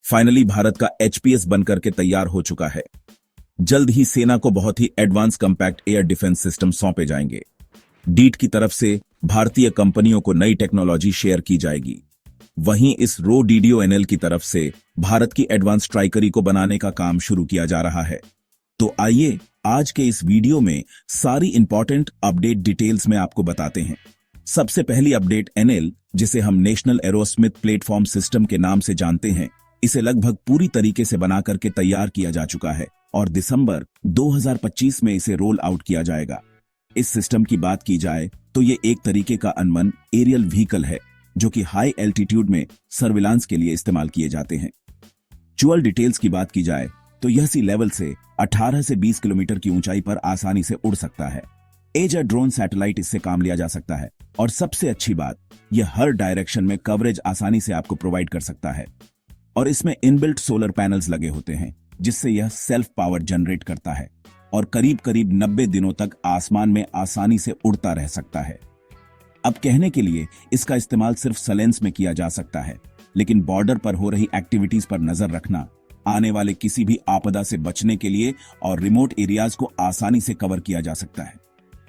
Finally Bharat का HPS बनकर के तैयार हो चुका है। जल्द ही सेना को बहुत ही advance compact air defence system सौंपे जाएंगे। डीट की तरफ से भारतीय कंपनियों को नई टेक्नोलॉजी शेयर की जाएगी। वहीं इस रो डीडीओएनएल की तरफ से भारत की एडवांस स्ट्राइकरी को बनाने का काम शुरू किया जा रहा है। तो आइए आज के इस वीडियो में सारी इंपॉर्टेंट अपडेट डिटेल्स में आपको बताते हैं। सबसे पहली अपडेट एनएल, जिसे हम नेशनल एरोस्मिथ प्लेटफॉर्म सिस्टम के नाम से जानते हैं, इसे लगभग पूरी तरीके से बना करके तैयार किया जा चुका है और दिसंबर 2025 में इसे रोल आउट किया जाएगा। इस सिस्टम की बात की जाए तो ये एक तरीके का अनमन एरियल व्हीकल है जो कि हाई एल्टीट्यूड में सर्विलांस के लिए इस्तेमाल किए जाते हैं। चुअल डिटेल्स की बात की जाए तो यह सी लेवल से 18 से 20 किलोमीटर की ऊंचाई पर आसानी से उड़ सकता है। एजर ड्रोन सैटेलाइट इससे काम लिया जा सकता है और सबसे अच्छी बात, यह हर डायरेक्शन में कवरेज आसानी से आपको प्रोवाइड कर सकता है और इसमें इनबिल्ट सोलर पैनल्स लगे होते हैं जिससे यह सेल्फ पावर जनरेट करता है और करीब करीब 90 दिनों तक आसमान में आसानी से उड़ता रह सकता है। अब कहने के लिए इसका इस्तेमाल सिर्फ सलेंस में किया जा सकता है, लेकिन बॉर्डर पर हो रही एक्टिविटीज पर नजर रखना, आने वाले किसी भी आपदा से बचने के लिए और रिमोट एरियाज को आसानी से कवर किया जा सकता है।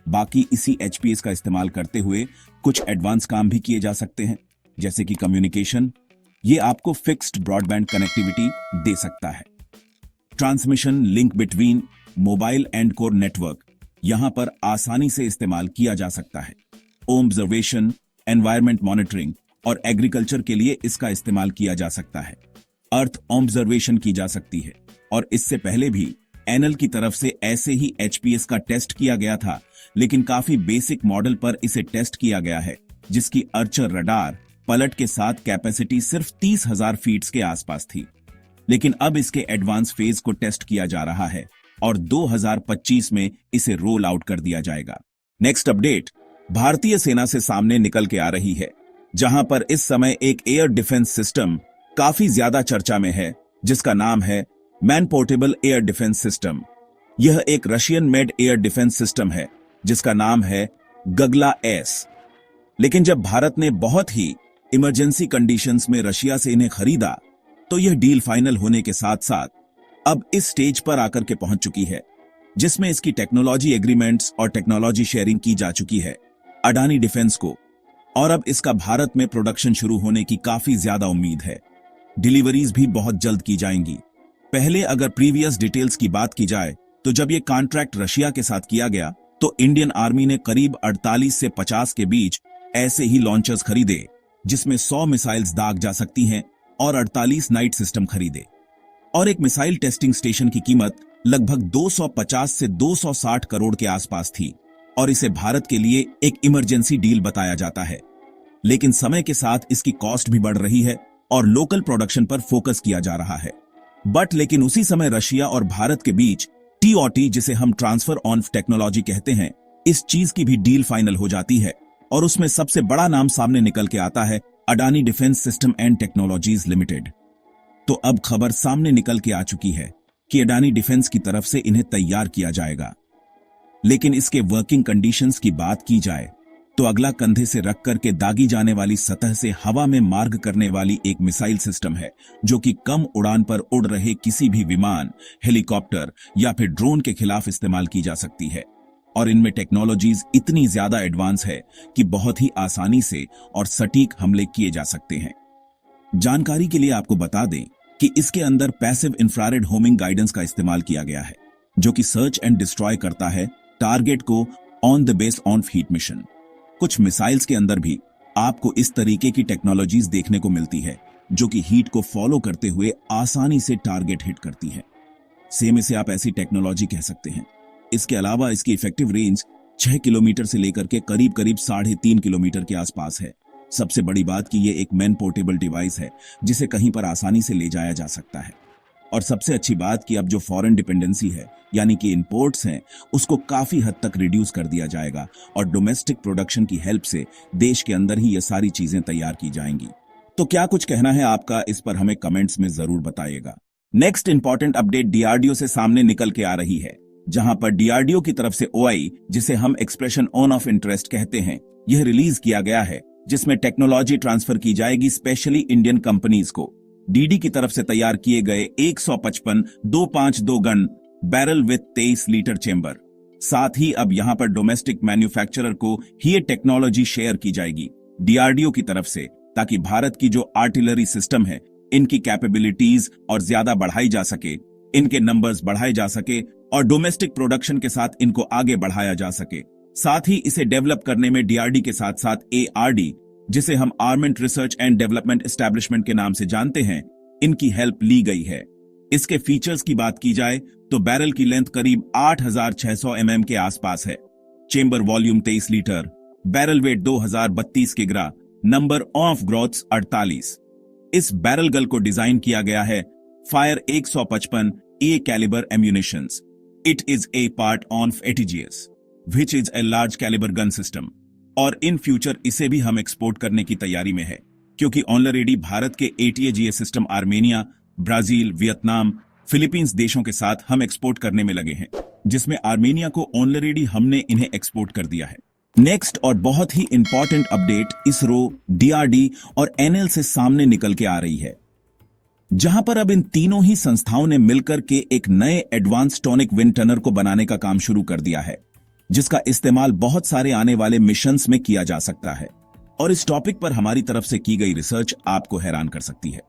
बाकी इसी एचपीएस का इस्तेमाल करते हुए कुछ एडवांस काम भी किए जा सकते हैं, जैसे कि कम्युनिकेशन। ये आपको फिक्स्ड ब्रॉडबैंड कनेक्टिविटी दे सकता है। Transmission link between mobile and core network यहां पर आसानी से इस्तेमाल किया जा सकता है। ऑब्जर्वेशन, एनवायरमेंट मॉनिटरिंग और एग्रीकल्चर के लिए इसका इस्तेमाल किया जा सकता है। अर्थ ऑब्जर्वेशन की जा सकती है और इससे पहले भी एनएल की तरफ से ऐसे ही एचपीएस का टेस्ट किया गया था, लेकिन काफी बेसिक मॉडल पर इसे टेस्ट किया गया है, जिसकी अर्चर रडार पलट के साथ कैपेसिटी सिर्फ 30,000 फीट के आसपास थी। लेकिन अब इसके एडवांस फेज को टेस्ट किया जा रहा है और 2025 में इसे रोल आउट कर दिया जाएगा। नेक्स्ट अपडेट भारतीय सेना से सामने निकल के आ रही है, जहां पर इस समय एक एयर डिफेंस सिस्टम काफी ज्यादा चर्चा में है, जिसका नाम है man portable air defence system. यह एक Russian made air defence system है जिसका नाम है गगला एस। लेकिन जब भारत ने बहुत ही इमरजेंसी कंडीशंस में रशिया से इन्हें खरीदा, तो यह डील फाइनल होने के साथ साथ अब इस स्टेज पर आकर के पहुंच चुकी है, जिसमें इसकी टेक्नोलॉजी एग्रीमेंट्स और टेक्नोलॉजी शेयरिंग की जा चुकी है अडानी डिफेंस को, और अब इसका भारत में प्रोडक्शन शुरू होने की काफी ज्यादा उम्मीद है। डिलीवरीज भी बहुत जल्द की जाएंगी। पहले अगर प्रीवियस डिटेल्स की बात की जाए तो जब यह कॉन्ट्रैक्ट रशिया के साथ किया गया तो इंडियन आर्मी ने करीब 48 से 50 के बीच ऐसे ही लॉन्चर्स खरीदे जिसमें 100 मिसाइल्स दाग जा सकती हैं और 48 नाइट सिस्टम खरीदे, और एक मिसाइल टेस्टिंग स्टेशन की कीमत लगभग 250 से 260 करोड़ के आसपास थी और इसे भारत के लिए एक इमरजेंसी डील बताया जाता है। लेकिन समय के साथ इसकी कॉस्ट भी बढ़ रही है और लोकल प्रोडक्शन पर फोकस किया जा रहा है। लेकिन उसी समय रशिया और भारत के बीच टीओटी, जिसे हम ट्रांसफर ऑन टेक्नोलॉजी कहते हैं, इस चीज की भी डील फाइनल हो जाती है और उसमें सबसे बड़ा नाम सामने निकल के आता है Adani defence system and technologies limited. तो अब खबर सामने निकल के आ चुकी है कि अडानी डिफेंस की तरफ से इन्हें तैयार किया जाएगा। लेकिन इसके वर्किंग कंडीशंस की बात की जाए तो अगला कंधे से रख करके दागी जाने वाली सतह से हवा में मार्ग करने वाली एक मिसाइल सिस्टम है, जो कि कम उड़ान पर उड़ रहे किसी भी विमान, हेलीकॉप्टर या फिर ड्रोन के खिलाफ इस्तेमाल की जा सकती है। और इनमें टेक्नोलॉजीज इतनी ज्यादा एडवांस है कि बहुत ही आसानी से और सटीक हमले किए जा सकते हैं। जानकारी के लिए आपको बता दें कि इसके अंदर पैसिव इंफ्रारेड होमिंग गाइडेंस का इस्तेमाल किया गया है, जो कि सर्च एंड डिस्ट्रॉय करता है टारगेट को on the base on heat mission. कुछ मिसाइल्स के अंदर भी आपको इस तरीके की टेक्नोलॉजीज देखने को मिलती है, जो कि हीट को फॉलो करते हुए आसानी से टारगेट हिट करती है। सेम इसे आप ऐसी टेक्नोलॉजी कह सकते हैं। इसके अलावा इसकी इफेक्टिव रेंज 6 किलोमीटर से लेकर के करीब 3.5 किलोमीटर के आसपास है। सबसे बड़ी बात कि ये एक मैन पोर्टेबल डिवाइस है जिसे कहीं पर आसानी से ले जाया जा सकता है। और सबसे अच्छी बात कि अब जो फॉरेन डिपेंडेंसी है, यानी कि इंपोर्ट्स हैं, उसको काफी हद तक रिड्यूस कर दिया जाएगा और डोमेस्टिक प्रोडक्शन की हेल्प से देश के अंदर ही ये सारी चीजें तैयार की जाएंगी। तो क्या कुछ कहना है आपका, इस पर हमें कमेंट्स में जरूर बताइएगा। नेक्स्ट इंपॉर्टेंट अपडेट डीआरडीओ से सामने निकल के आ रही है, जहां पर डीआरडीओ की तरफ से ओआई, जिसे हम एक्सप्रेशन ऑन ऑफ इंटरेस्ट कहते हैं, यह रिलीज किया गया है, जिसमें टेक्नोलॉजी ट्रांसफर की जाएगी स्पेशली इंडियन कंपनीज को। डीडी की तरफ से तैयार किए गए 155 252 gun barrel with 23 litre chamber. साथ ही अब यहां पर डोमेस्टिक मैन्युफैक्चरर को ही ये टेक्नोलॉजी शेयर की जाएगी डीआरडीओ की तरफ से, ताकि भारत की जो आर्टिलरी सिस्टम है इनकी कैपेबिलिटीज और ज्यादा बढ़ाई जा सके, इनके नंबर्स बढ़ाए जा सके और डोमेस्टिक प्रोडक्शन के साथ इनको आगे बढ़ाया जा सके। साथ ही इसे डेवलप करने में डीआरडी के साथ साथ एआरडी, जिसे हम आर्मेंट रिसर्च एंड डेवलपमेंट एस्टैब्लिशमेंट के नाम से जानते हैं, इनकी हेल्प ली गई है। इसके फीचर्स की बात की जाए तो बैरल की लेंथ करीब 8600 mm के आसपास है, chamber volume 23 litre, barrel weight 2032 किग्रा, नंबर ऑफ ग्रोथ्स 48। इस बैरल गन को डिजाइन किया गया है fire 155 a calibre ammunitions. It is a part of ATAGS which is a large calibre gun system, और इन फ्यूचर इसे भी हम एक्सपोर्ट करने की तैयारी में है, क्योंकि ऑलरेडी भारत के ATAGS system Armenia, Brazil, Vietnam, Philippines देशों के साथ हम एक्सपोर्ट करने में लगे हैं, जिसमें आर्मेनिया को ऑलरेडी हमने इन्हें एक्सपोर्ट कर दिया है। नेक्स्ट और बहुत ही इंपॉर्टेंट अपडेट इसरो, डीआरडी और एनएल से सामने निकल के आ रही है, जहां पर अब इन तीनों ही संस्थाओं ने मिलकर के एक नए एडवांस टॉनिक विंड टनल को बनाने का काम शुरू कर दिया है, जिसका इस्तेमाल बहुत सारे आने वाले मिशंस में किया जा सकता है। और इस टॉपिक पर हमारी तरफ से की गई रिसर्च आपको हैरान कर सकती है,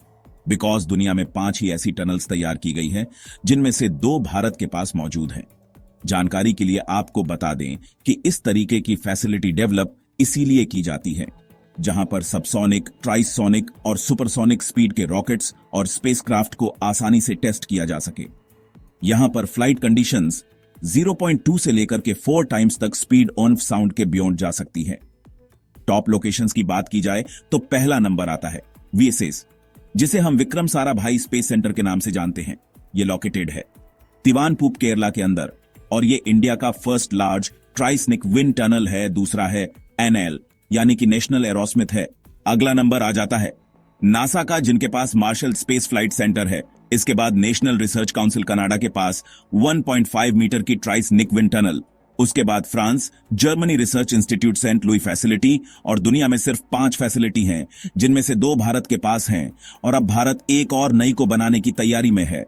बिकॉज दुनिया में 5 ही ऐसी टनल्स तैयार की गई हैं, जिनमें से 2 भारत के पास मौजूद हैं। जानकारी के लिए आपको बता दें कि इस तरीके की फैसिलिटी डेवलप इसीलिए की जाती है जहां पर सबसोनिक, ट्राइसोनिक और सुपरसोनिक स्पीड के रॉकेट्स और स्पेसक्राफ्ट को आसानी से टेस्ट किया जा सके। यहां पर फ्लाइट कंडीशंस 0.2 से लेकर के 4 टाइम्स तक स्पीड ऑन साउंड के बियॉन्ड जा सकती है। टॉप लोकेशंस की बात की जाए तो पहला नंबर आता है वीएसएस, जिसे हम विक्रम साराभाई स्पेस सेंटर के नाम से जानते हैं। ये लोकेटेड है तिवानपूप, केरला के अंदर, और ये इंडिया का फर्स्ट लार्ज ट्राइसनिक विंड टनल है। दूसरा है एनएल यानी कि नेशनल एरोस्मिथ है। अगला नंबर आ जाता है नासा का, जिनके पास मार्शल स्पेस फ्लाइट सेंटर है। इसके बाद नेशनल रिसर्च काउंसिल कनाडा के पास 1.5 मीटर की ट्राइसनिक विंड टनल। उसके बाद France, Germany research institute Saint Louis facility, और दुनिया में सिर्फ 5 फैसिलिटी हैं, जिनमें से 2 भारत के पास हैं, और अब भारत एक और नई को बनाने की तैयारी में है।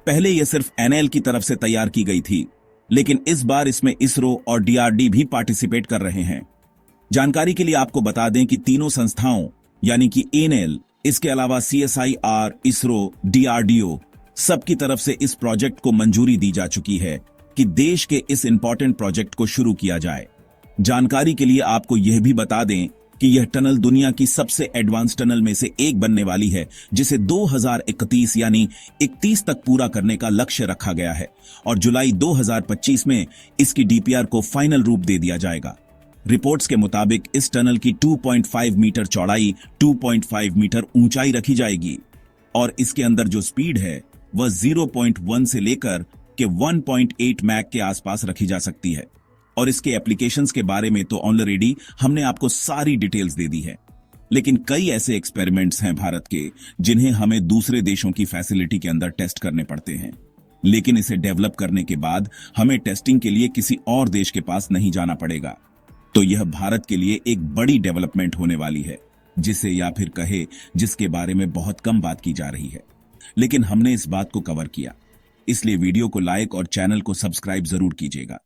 पहले यह सिर्फ एनएल की तरफ से तैयार की गई थी, लेकिन इस बार इसमें इसरो और डीआरडी भी पार्टिसिपेट कर रहे हैं। जानकारी के लिए आपको बता दें कि तीनों संस्थाओं यानी कि एनएल, इसके अलावा सीएसआईआर, इसरो, डीआरडीओ, सबकी तरफ से इस प्रोजेक्ट को मंजूरी दी जा चुकी है कि देश के इस इंपॉर्टेंट प्रोजेक्ट को शुरू किया जाए। जानकारी के लिए आपको यह भी बता दें कि यह टनल दुनिया की सबसे एडवांस टनल में से एक बनने वाली है, जिसे 2031 यानी 31 तक पूरा करने का लक्ष्य रखा गया है, और जुलाई 2025 में इसकी डीपीआर को फाइनल रूप दे दिया जाएगा। रिपोर्ट्स के मुताबिक इस टनल की 2.5 मीटर चौड़ाई, 2.5 मीटर ऊंचाई रखी जाएगी, और इसके अंदर जो स्पीड है वह 0.1 से लेकर के 1.8 मैक के आसपास रखी जा सकती है। और इसके एप्लीकेशंस के बारे में तो ऑलरेडी हमने आपको सारी डिटेल्स दे दी है, लेकिन कई ऐसे एक्सपेरिमेंट्स हैं भारत के जिन्हें हमें दूसरे देशों की फैसिलिटी के अंदर टेस्ट करने पड़ते हैं, लेकिन इसे डेवलप करने के बाद हमें टेस्टिंग के लिए किसी और देश के पास नहीं जाना पड़ेगा। तो यह भारत के लिए एक बड़ी डेवलपमेंट होने वाली है, जिसे या फिर कहे जिसके बारे में बहुत कम बात की जा रही है, लेकिन हमने इस बात को कवर किया। इसलिए वीडियो को लाइक और चैनल को सब्सक्राइब जरूर कीजिएगा।